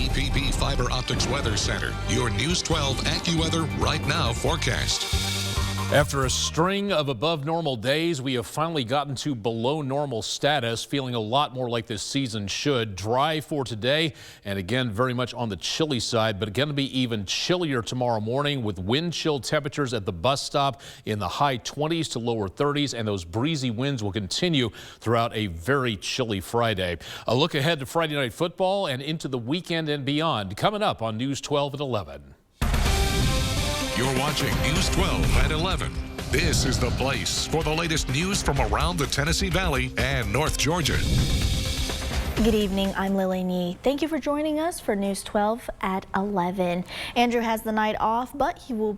EPP Fiber Optics Weather Center, your News 12 AccuWeather Right Now forecast. After a string of above normal days, we have finally gotten to below normal status, feeling a lot more like this season should. Dry for today, and again, very much on the chilly side, but going to be even chillier tomorrow morning with wind chill temperatures at the bus stop in the high 20s to lower 30s, and those breezy winds will continue throughout a very chilly Friday. A look ahead to Friday Night Football and into the weekend and beyond, coming up on News 12 at 11. You're watching News 12 at 11. This is the place for the latest news from around the Tennessee Valley and North Georgia. Good evening, I'm Lily Nee. Thank you for joining us for News 12 at 11. Andrew has the night off, but he will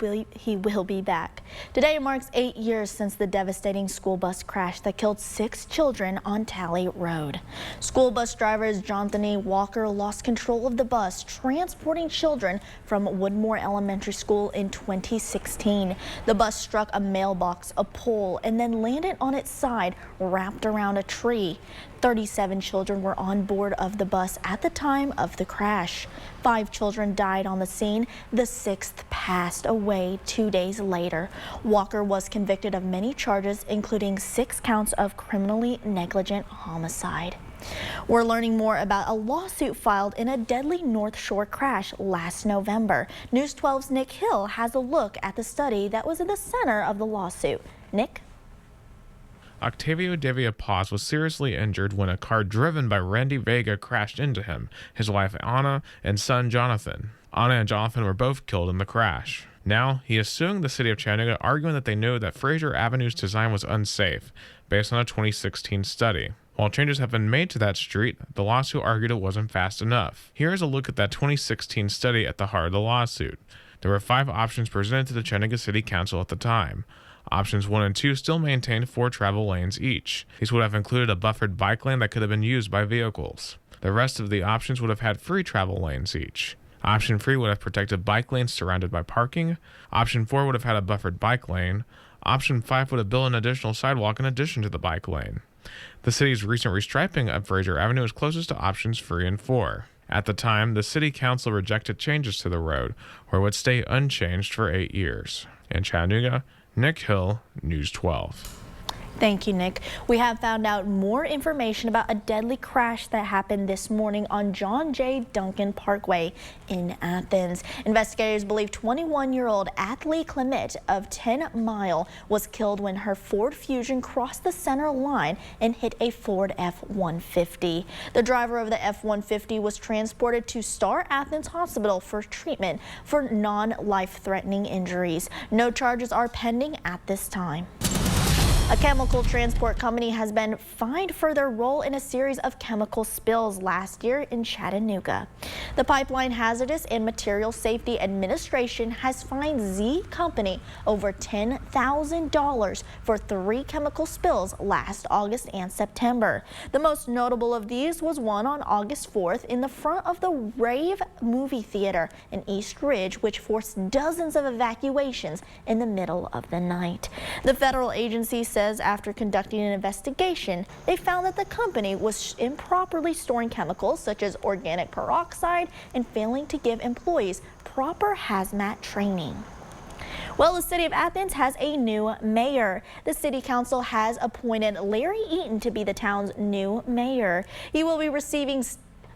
be back. Today marks 8 years since the devastating school bus crash that killed 6 children on Talley Road. School bus drivers Jonathan Walker lost control of the bus transporting children from Woodmore Elementary School in 2016. The bus struck a mailbox, a pole, and then landed on its side, wrapped around a tree. 37 children were on board of the bus at the time of the crash. 5 children died on the scene. The 6th passed away 2 days later. Walker was convicted of many charges, including 6 counts of criminally negligent homicide. We're learning more about a lawsuit filed in a deadly North Shore crash last November. News 12's Nick Hill has a look at the study that was in the center of the lawsuit. Nick? Octavio Devia Paz was seriously injured when a car driven by Randy Vega crashed into him, his wife Anna, and son Jonathan. Anna and Jonathan were both killed in the crash. Now, he is suing the city of Chattanooga, arguing that they knew that Fraser Avenue's design was unsafe, based on a 2016 study. While changes have been made to that street, the lawsuit argued it wasn't fast enough. Here is a look at that 2016 study at the heart of the lawsuit. There were 5 options presented to the Chattanooga City Council at the time. Options 1 and 2 still maintained 4 travel lanes each. These would have included a buffered bike lane that could have been used by vehicles. The rest of the options would have had free travel lanes each. Option 3 would have protected bike lanes surrounded by parking. Option 4 would have had a buffered bike lane. Option 5 would have built an additional sidewalk in addition to the bike lane. The city's recent restriping of Fraser Avenue is closest to options 3 and 4. At the time, the city council rejected changes to the road, where it would stay unchanged for 8 years. In Chattanooga, Nick Hill, News 12. Thank you, Nick. We have found out more information about a deadly crash that happened this morning on John J. Duncan Parkway in Athens. Investigators believe 21-year-old Athlete Clement of 10 Mile was killed when her Ford Fusion crossed the center line and hit a Ford F-150. The driver of the F-150 was transported to Star Athens Hospital for treatment for non-life-threatening injuries. No charges are pending at this time. A chemical transport company has been fined for their role in a series of chemical spills last year in Chattanooga. The Pipeline Hazardous and Material Safety Administration has fined Z Company over $10,000 for 3 chemical spills last August and September. The most notable of these was one on August 4th in the front of the Rave movie theater in East Ridge, which forced dozens of evacuations in the middle of the night. The federal agency says after conducting an investigation, they found that the company was improperly storing chemicals such as organic peroxide and failing to give employees proper hazmat training. Well, the city of Athens has a new mayor. The city council has appointed Larry Eaton to be the town's new mayor. He will be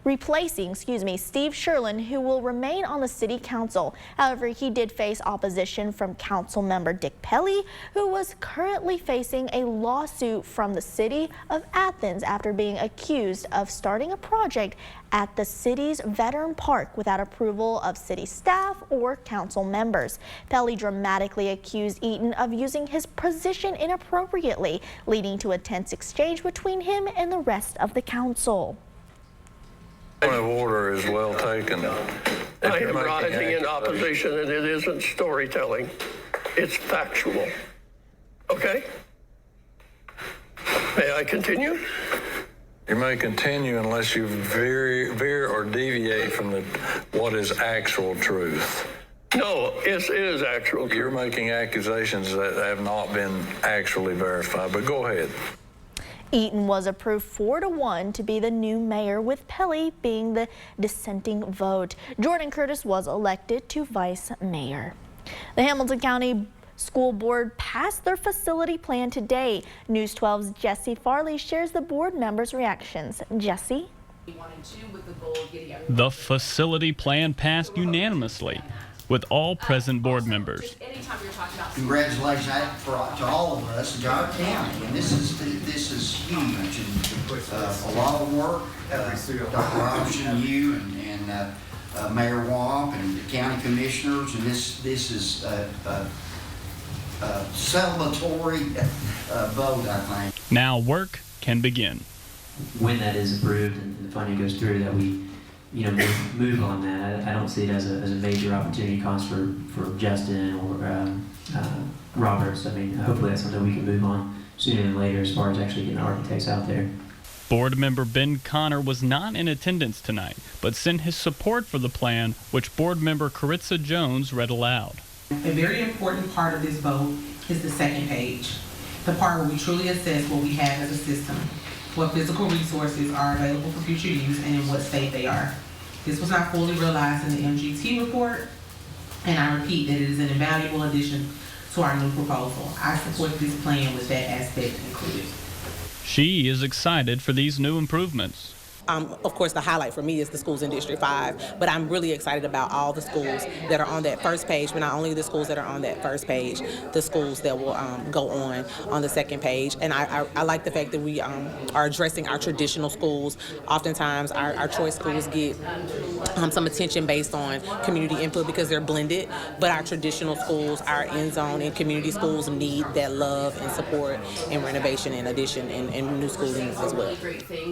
replacing Steve Sherlin, who will remain on the city council. However, he did face opposition from council member Dick Pelly, who was currently facing a lawsuit from the city of Athens after being accused of starting a project at the city's Veteran Park without approval of city staff or council members. Pelly dramatically accused Eaton of using his position inappropriately, leading to a tense exchange between him and the rest of the council. Point of order is well taken. I am rising in opposition, and it isn't storytelling. It's factual. Okay? May I continue? You may continue unless you veer or deviate from what is actual truth. No, it is actual truth. You're making accusations that have not been actually verified, but go ahead. Eaton was approved 4-1 to be the new mayor, with Pelley being the dissenting vote. Jordan Curtis was elected to vice mayor. The Hamilton County School Board passed their facility plan today. News 12's Jesse Farley shares the board members' reactions. Jesse? The facility plan passed unanimously with all present board members. Congratulations to all of us and to our county, and this is huge, and a lot of work. Dr. Robertson, you and Mayor Wamp and the county commissioners, and this is a celebratory vote, I think. Now work can begin. When that is approved and the funding goes through, that we, move on that. I don't see it as a major opportunity cost for Justin or Roberts. I mean, hopefully that's something we can move on sooner than later as far as actually getting architects out there. Board member Ben Connor was not in attendance tonight, but sent his support for the plan, which board member Caritza Jones read aloud. A very important part of this vote is the second page, the part where we truly assess what we have as a system, what physical resources are available for future use, and in what state they are. This was not fully realized in the MGT report, and I repeat that it is an invaluable addition to our new proposal. I support this plan with that aspect included. She is excited for these new improvements. Of course, the highlight for me is the schools in District 5, but I'm really excited about all the schools that are on that first page, but not only the schools that are on that first page, the schools that will go on the second page. And I like the fact that we are addressing our traditional schools. Oftentimes, our choice schools get some attention based on community input because they're blended, but our traditional schools, our end zone and community schools need that love and support and renovation and addition and new schooling as well.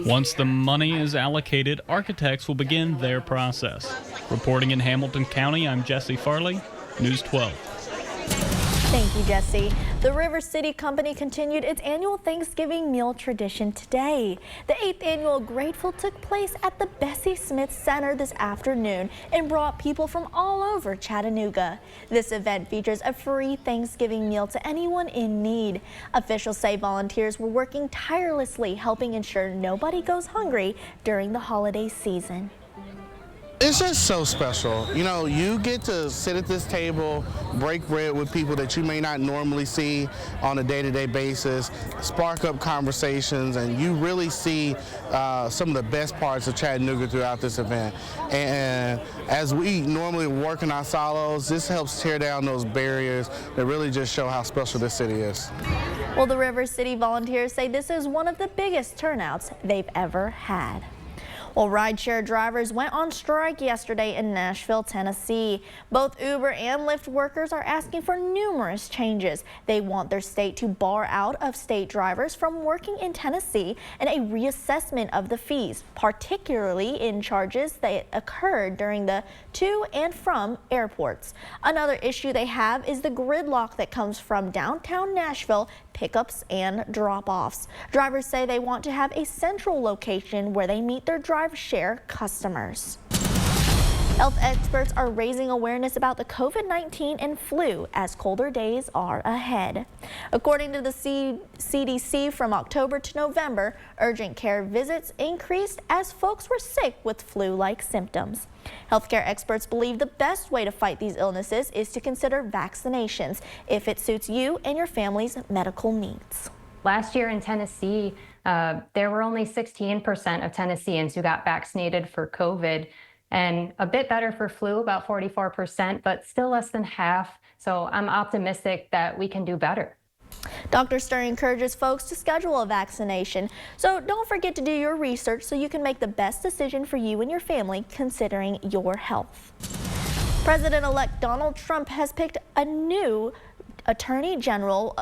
Once the money is allocated, architects will begin their process. Reporting in Hamilton County, I'm Jesse Farley, News 12. Thank you, Jesse. The River City Company continued its annual Thanksgiving meal tradition today. The 8th annual Grateful took place at the Bessie Smith Center this afternoon and brought people from all over Chattanooga. This event features a free Thanksgiving meal to anyone in need. Officials say volunteers were working tirelessly, helping ensure nobody goes hungry during the holiday season. It's just so special. You get to sit at this table, break bread with people that you may not normally see on a day-to-day basis, spark up conversations, and you really see some of the best parts of Chattanooga throughout this event. And as we normally work in our silos, this helps tear down those barriers that really just show how special this city is. Well, the River City volunteers say this is one of the biggest turnouts they've ever had. Well, rideshare drivers went on strike yesterday in Nashville, Tennessee. Both Uber and Lyft workers are asking for numerous changes. They want their state to bar out-of-state drivers from working in Tennessee and a reassessment of the fees, particularly in charges that occurred during the to and from airports. Another issue they have is the gridlock that comes from downtown Nashville pickups and drop-offs. Drivers say they want to have a central location where they meet their drive-share customers. Health experts are raising awareness about the COVID-19 and flu as colder days are ahead. According to the CDC, from October to November, urgent care visits increased as folks were sick with flu-like symptoms. Healthcare experts believe the best way to fight these illnesses is to consider vaccinations if it suits you and your family's medical needs. Last year in Tennessee, there were only 16% of Tennesseans who got vaccinated for COVID, and a bit better for flu, about 44%, but still less than half. So I'm optimistic that we can do better. Dr. Stern encourages folks to schedule a vaccination, so don't forget to do your research so you can make the best decision for you and your family considering your health. President-elect Donald Trump has picked a new Attorney General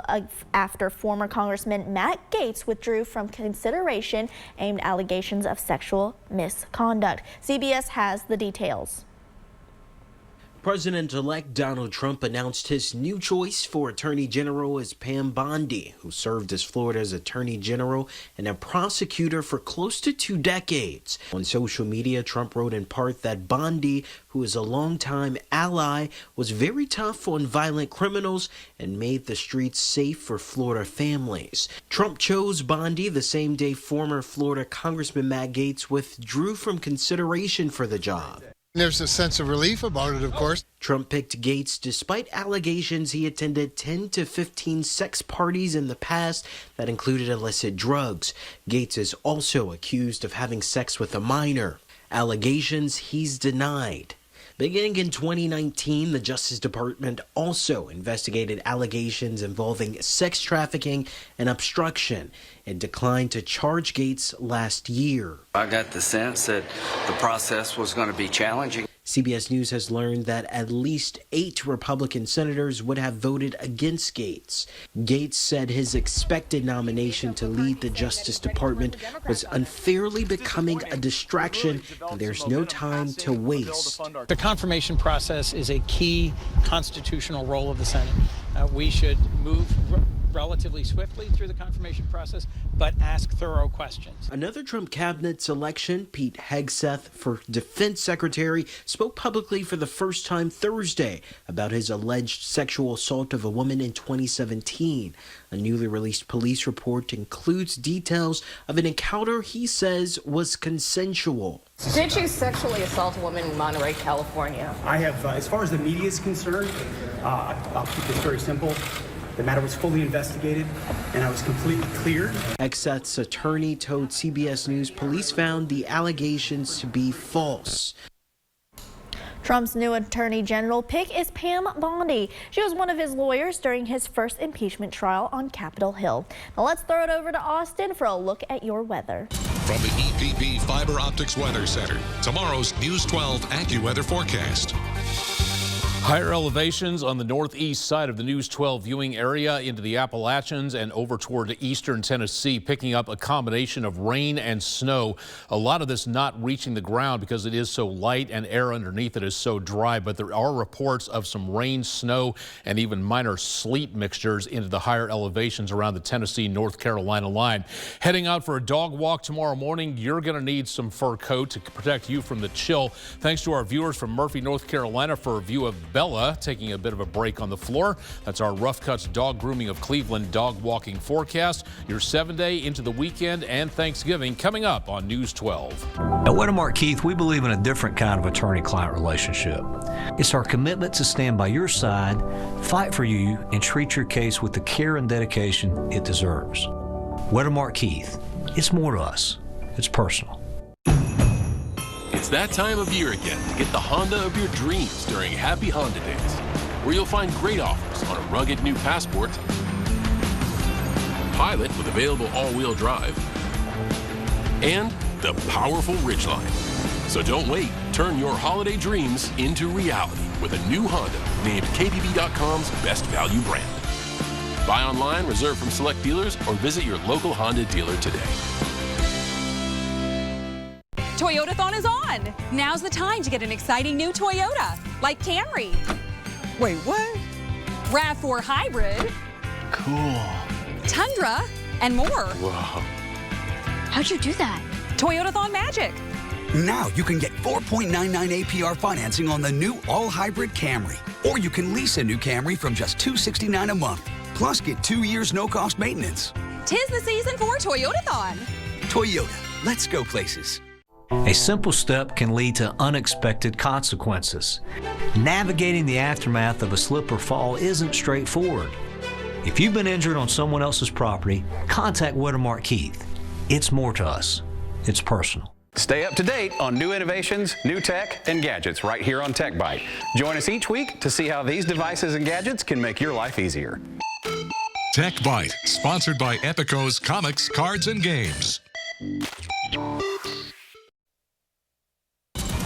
after former Congressman Matt Gaetz withdrew from consideration aimed allegations of sexual misconduct. CBS has the details. President-elect Donald Trump announced his new choice for Attorney General as Pam Bondi, who served as Florida's Attorney General and a prosecutor for close to 2 decades. On social media, Trump wrote in part that Bondi, who is a longtime ally, was very tough on violent criminals and made the streets safe for Florida families. Trump chose Bondi the same day former Florida Congressman Matt Gaetz withdrew from consideration for the job. There's a sense of relief about it, of course. Trump picked Gaetz despite allegations he attended 10 to 15 sex parties in the past that included illicit drugs. Gaetz is also accused of having sex with a minor. Allegations he's denied. Beginning in 2019, the Justice Department also investigated allegations involving sex trafficking and obstruction and declined to charge Gaetz last year. I got the sense that the process was going to be challenging. CBS News has learned that at least 8 Republican senators would have voted against Gaetz. Gaetz said his expected nomination to lead the Justice Department was unfairly becoming a distraction, and there's no time to waste. The confirmation process is a key constitutional role of the Senate. We should move relatively swiftly through the confirmation process, but ask thorough questions. Another Trump cabinet selection, Pete Hegseth for Defense Secretary, spoke publicly for the first time Thursday about his alleged sexual assault of a woman in 2017. A newly released police report includes details of an encounter he says was consensual. Did you sexually assault a woman in Monterey, California? I have, as far as the media is concerned, I'll keep this very simple. The matter was fully investigated, and I was completely cleared. Hegseth's attorney told CBS News police found the allegations to be false. Trump's new Attorney General pick is Pam Bondi. She was one of his lawyers during his first impeachment trial on Capitol Hill. Now let's throw it over to Austin for a look at your weather. From the EPP Fiber Optics Weather Center, tomorrow's News 12 AccuWeather forecast. Higher elevations on the northeast side of the News 12 viewing area into the Appalachians and over toward eastern Tennessee, picking up a combination of rain and snow. A lot of this not reaching the ground because it is so light and air underneath it is so dry, but there are reports of some rain, snow, and even minor sleet mixtures into the higher elevations around the Tennessee-North Carolina line. Heading out for a dog walk tomorrow morning, you're going to need some fur coat to protect you from the chill. Thanks to our viewers from Murphy, North Carolina for a view of Bella taking a bit of a break on the floor. That's our Rough Cuts Dog Grooming of Cleveland dog walking forecast. Your 7-day into the weekend and Thanksgiving coming up on News 12. At Weddermark Keith, we believe in a different kind of attorney-client relationship. It's our commitment to stand by your side, fight for you, and treat your case with the care and dedication it deserves. Weddermark Keith, it's more to us. It's personal. It's that time of year again to get the Honda of your dreams during Happy Honda Days, where you'll find great offers on a rugged new Passport, Pilot with available all-wheel drive, and the powerful Ridgeline. So don't wait. Turn your holiday dreams into reality with a new Honda named KBB.com's best value brand. Buy online, reserve from select dealers, or visit your local Honda dealer today. Toyotathon is on. Now's the time to get an exciting new Toyota, like Camry. Wait, what? RAV4 Hybrid. Cool. Tundra, and more. Whoa. How'd you do that? Toyotathon magic. Now you can get 4.99 APR financing on the new all-hybrid Camry. Or you can lease a new Camry from just $269 a month. Plus get 2 years no-cost maintenance. 'Tis the season for Toyotathon. Toyota, let's go places. A simple step can lead to unexpected consequences. Navigating the aftermath of a slip or fall isn't straightforward. If you've been injured on someone else's property, contact Weddermark Keith. It's more to us. It's personal. Stay up to date on new innovations, new tech, and gadgets right here on Tech Bite. Join us each week to see how these devices and gadgets can make your life easier. Tech Bite, sponsored by Epico's Comics, Cards, and Games.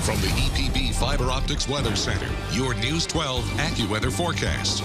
From the EPB Fiber Optics Weather Center, your News 12 AccuWeather forecast.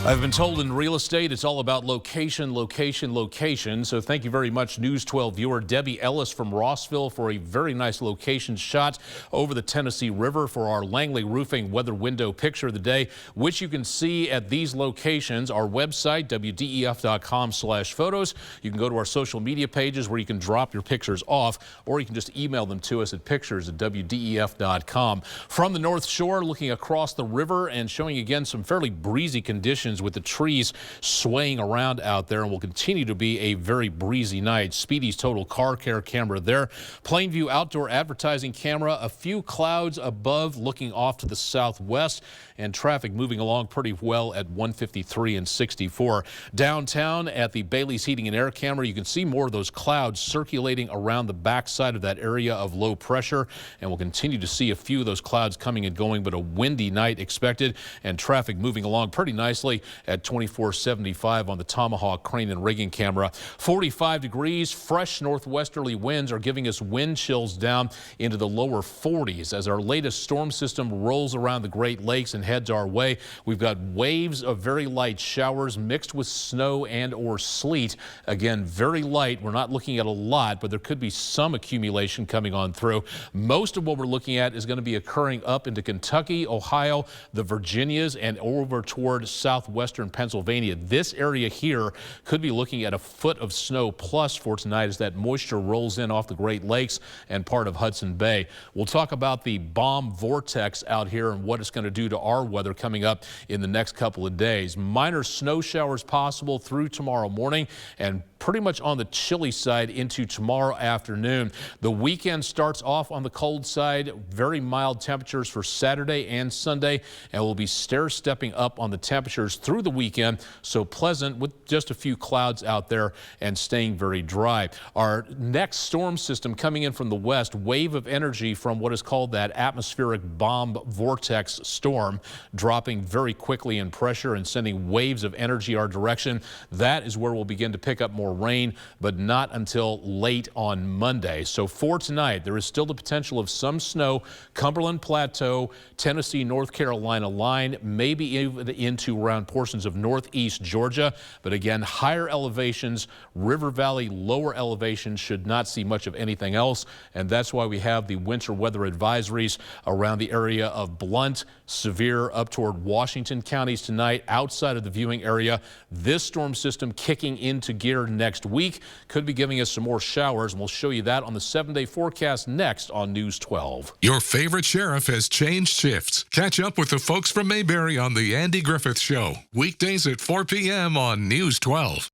I've been told in real estate it's all about location, location, location. So thank you very much, News 12 viewer Debbie Ellis from Rossville, for a very nice location shot over the Tennessee River for our Langley Roofing weather window picture of the day, which you can see at these locations. Our website, WDEF.com/photos. You can go to our social media pages where you can drop your pictures off, or you can just email them to us at pictures@WDEF.com. From the North Shore, looking across the river and showing again some fairly breezy conditions with the trees swaying around out there, and will continue to be a very breezy night. Speedy's total car care camera there. Plainview outdoor advertising camera, a few clouds above looking off to the southwest, and traffic moving along pretty well at 153 and 64. Downtown at the Bailey's Heating and Air camera, you can see more of those clouds circulating around the backside of that area of low pressure, and we'll continue to see a few of those clouds coming and going, but a windy night expected, and traffic moving along pretty nicely at 2475 on the Tomahawk crane and rigging camera. 45 degrees, fresh northwesterly winds are giving us wind chills down into the lower 40s as our latest storm system rolls around the Great Lakes and heads our way. We've got waves of very light showers mixed with snow and or sleet. Again, very light. We're not looking at a lot, but there could be some accumulation coming on through. Most of what we're looking at is going to be occurring up into Kentucky, Ohio, the Virginias, and over toward southwestern Pennsylvania. This area here could be looking at a foot of snow plus for tonight as that moisture rolls in off the Great Lakes and part of Hudson Bay. We'll talk about the bomb vortex out here and what it's going to do to our weather coming up in the next couple of days. Minor snow showers possible through tomorrow morning and pretty much on the chilly side into tomorrow afternoon. The weekend starts off on the cold side, very mild temperatures for Saturday and Sunday, and we'll be stair-stepping up on the temperatures through the weekend, so pleasant with just a few clouds out there and staying very dry. Our next storm system coming in from the west, wave of energy from what is called that atmospheric bomb vortex storm, dropping very quickly in pressure and sending waves of energy our direction. That is where we'll begin to pick up more rain, but not until late on Monday. So for tonight, there is still the potential of some snow, Cumberland Plateau, Tennessee, North Carolina line, maybe even into around portions of northeast Georgia. But again, higher elevations, River Valley, lower elevations should not see much of anything else. And that's why we have the winter weather advisories around the area of Blount, Sevier, up toward Washington counties tonight. Outside of the viewing area, this storm system kicking into gear next week could be giving us some more showers, and we'll show you that on the 7-day forecast next on News 12. Your favorite sheriff has changed shifts. Catch up with the folks from Mayberry on the Andy Griffith Show, weekdays at 4 p.m. on News 12.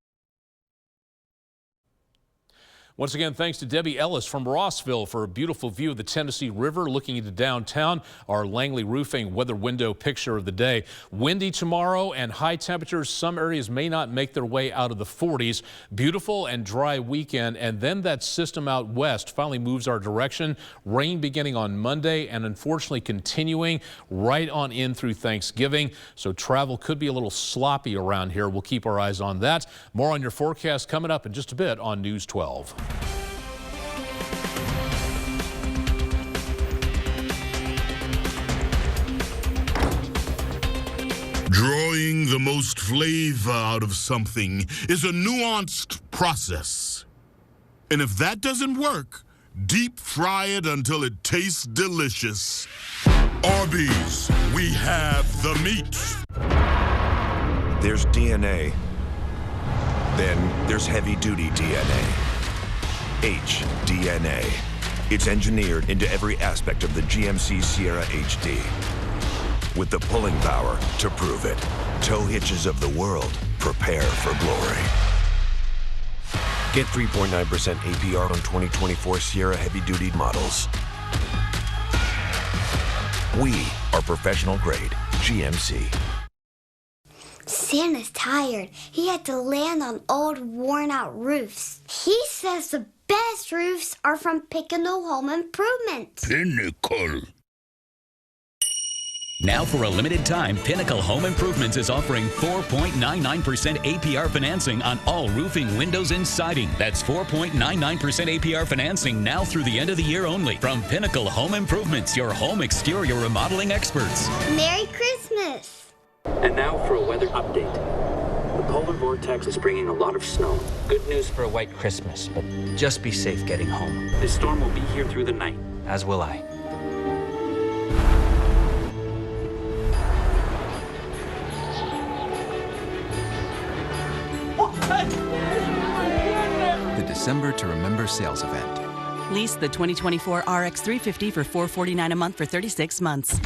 Once again, thanks to Debbie Ellis from Rossville for a beautiful view of the Tennessee River looking into downtown. Our Langley Roofing weather window picture of the day. Windy tomorrow and high temperatures. Some areas may not make their way out of the 40s. Beautiful and dry weekend, and then that system out west finally moves our direction. Rain beginning on Monday and unfortunately continuing right on in through Thanksgiving. So travel could be a little sloppy around here. We'll keep our eyes on that. More on your forecast coming up in just a bit on News 12. Drawing the most flavor out of something is a nuanced process. And if that doesn't work, deep fry it until it tastes delicious. Arby's, we have the meat. There's DNA. Then there's heavy-duty DNA. HDNA. It's engineered into every aspect of the GMC Sierra HD. With the pulling power to prove it. Tow hitches of the world, prepare for glory. Get 3.9% APR on 2024 Sierra heavy-duty models. We are professional grade GMC. Santa's tired. He had to land on old, worn-out roofs. He says the best roofs are from Pinnacle Home Improvement. Pinnacle. Now for a limited time, Pinnacle Home Improvements is offering 4.99% APR financing on all roofing, windows, and siding. That's 4.99% APR financing now through the end of the year only. From Pinnacle Home Improvements, your home exterior remodeling experts. Merry Christmas. And now for a weather update. The polar vortex is bringing a lot of snow. Good news for a white Christmas, but just be safe getting home. This storm will be here through the night. As will I. The December to Remember sales event. Lease the 2024 RX 350 for $449 a month for 36 months.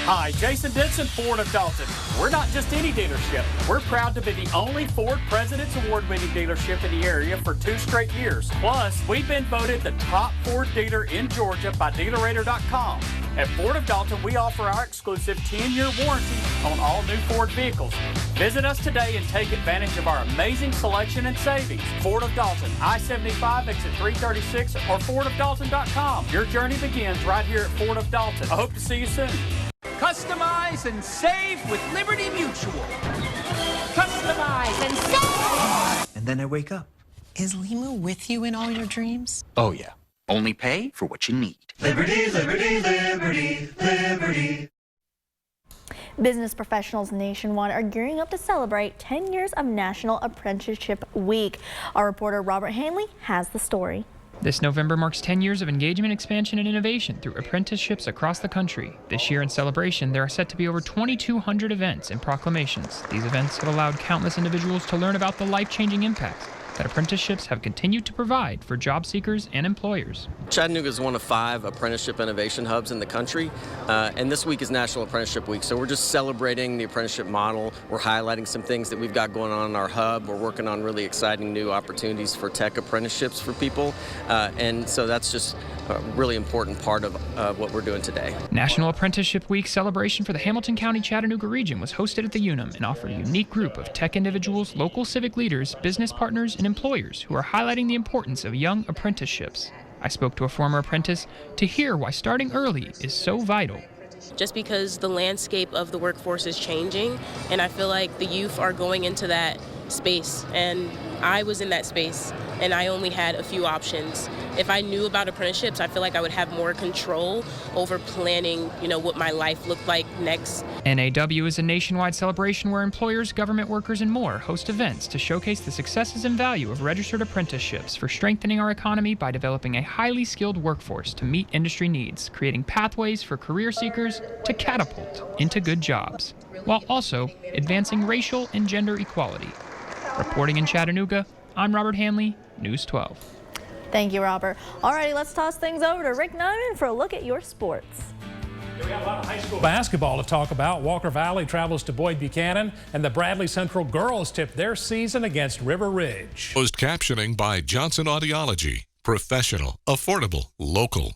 Hi, Jason Denson, Ford of Dalton. We're not just any dealership. We're proud to be the only Ford President's Award-winning dealership in the area for 2 straight years. Plus, we've been voted the top Ford dealer in Georgia by DealerRater.com. At Ford of Dalton, we offer our exclusive 10-year warranty on all new Ford vehicles. Visit us today and take advantage of our amazing selection and savings. Ford of Dalton, I-75, exit 336, or FordofDalton.com. Your journey begins right here at Ford of Dalton. I hope to see you soon. Customize and save with Liberty Mutual. Customize and save! And then I wake up. Is Limu with you in all your dreams? Oh, yeah. Only pay for what you need. Liberty, liberty, liberty, liberty. Business professionals nationwide are gearing up to celebrate 10 years of National Apprenticeship Week. Our reporter Robert Hanley has the story. This November marks 10 years of engagement, expansion, and innovation through apprenticeships across the country. This year in celebration, there are set to be over 2,200 events and proclamations. These events have allowed countless individuals to learn about the life-changing impacts that apprenticeships have continued to provide for job seekers and employers. Chattanooga is one of 5 apprenticeship innovation hubs in the country, and this week is National Apprenticeship Week, so we're just celebrating the apprenticeship model. We're highlighting some things that we've got going on in our hub. We're working on really exciting new opportunities for tech apprenticeships for people, and so that's just a really important part of what we're doing today. National Apprenticeship Week celebration for the Hamilton County Chattanooga region was hosted at the Unum and offered a unique group of tech individuals, local civic leaders, business partners, and employers who are highlighting the importance of young apprenticeships. I spoke to a former apprentice to hear why starting early is so vital. Just because the landscape of the workforce is changing, and I feel like the youth are going into that space, and I was in that space, and I only had a few options. If I knew about apprenticeships, I feel like I would have more control over planning, what my life looked like next. NAW is a nationwide celebration where employers, government workers, and more host events to showcase the successes and value of registered apprenticeships for strengthening our economy by developing a highly skilled workforce to meet industry needs, creating pathways for career seekers to catapult into good jobs, while also advancing racial and gender equality. Reporting in Chattanooga, I'm Robert Hanley, News 12. Thank you, Robert. Alrighty, let's toss things over to Rick Nyman for a look at your sports. We have a lot of high school basketball to talk about. Walker Valley travels to Boyd Buchanan, and the Bradley Central girls tip their season against River Ridge. Closed captioning by Johnson Audiology. Professional, affordable, local.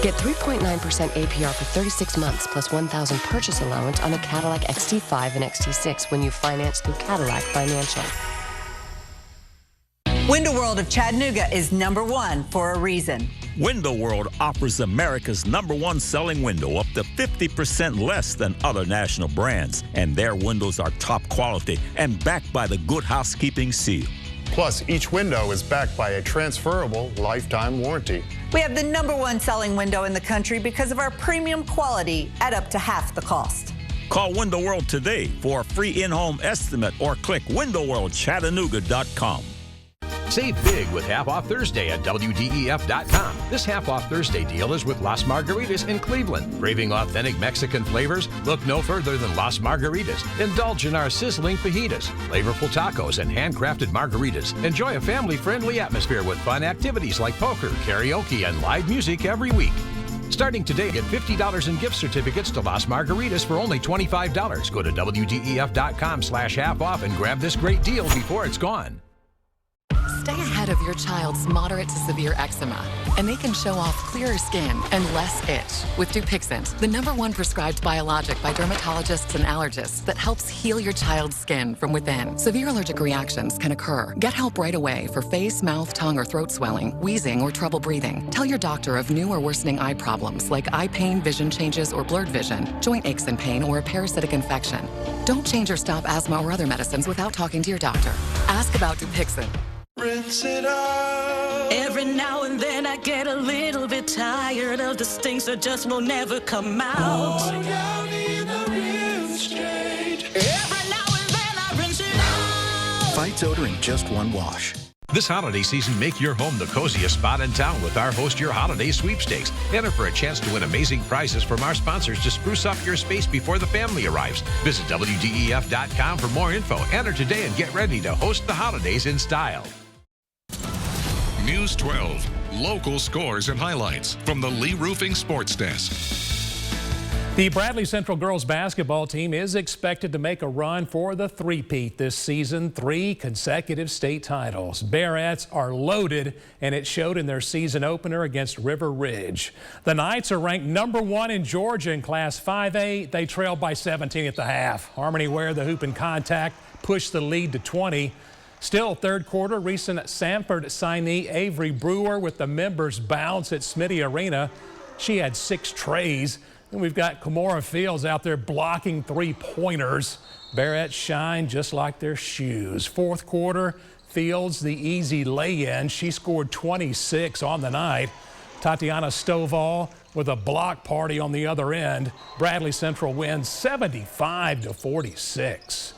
Get 3.9% APR for 36 months plus $1,000 purchase allowance on a Cadillac XT5 and XT6 when you finance through Cadillac Financial. Window World of Chattanooga is #1 for a reason. Window World offers America's #1 selling window up to 50% less than other national brands. And their windows are top quality and backed by the Good Housekeeping seal. Plus, each window is backed by a transferable lifetime warranty. We have the #1 selling window in the country because of our premium quality at up to half the cost. Call Window World today for a free in-home estimate or click windowworldchattanooga.com. Save big with Half Off Thursday at WDEF.com. This Half Off Thursday deal is with Las Margaritas in Cleveland. Craving authentic Mexican flavors? Look no further than Las Margaritas. Indulge in our sizzling fajitas, flavorful tacos, and handcrafted margaritas. Enjoy a family-friendly atmosphere with fun activities like poker, karaoke, and live music every week. Starting today, get $50 in gift certificates to Las Margaritas for only $25. Go to WDEF.com/half-off and grab this great deal before it's gone. Stay ahead of your child's moderate to severe eczema, and they can show off clearer skin and less itch with Dupixent, the #1 prescribed biologic by dermatologists and allergists that helps heal your child's skin from within. Severe allergic reactions can occur. Get help right away for face, mouth, tongue, or throat swelling, wheezing, or trouble breathing. Tell your doctor of new or worsening eye problems like eye pain, vision changes, or blurred vision, joint aches and pain, or a parasitic infection. Don't change or stop asthma or other medicines without talking to your doctor. Ask about Dupixent. Rinse it out. Every now and then I get a little bit tired of the stinks that just will never come out. Every now and then I rinse it out. Fights odor in just one wash. This holiday season, make your home the coziest spot in town with our Host Your Holiday sweepstakes. Enter for a chance to win amazing prizes from our sponsors to spruce up your space before the family arrives. Visit WDEF.com for more info. Enter today and get ready to host the holidays in style. News 12, local scores and highlights from the Lee Roofing Sports Desk. The Bradley Central girls basketball team is expected to make a run for the three-peat this season, 3 consecutive state titles. Bearettes are loaded, and it showed in their season opener against River Ridge. The Knights are ranked #1 in Georgia in Class 5A. They trailed by 17 at the half. Harmony Ware, the hoop and contact, pushed the lead to 20. Still, third quarter, recent Sanford signee Avery Brewer with the members bounce at Smitty Arena. She had 6 trays. And we've got Kimora Fields out there blocking 3-pointers. Bearettes shine just like their shoes. Fourth quarter, Fields the easy lay-in. She scored 26 on the night. Tatiana Stovall with a block party on the other end. Bradley Central wins 75-46.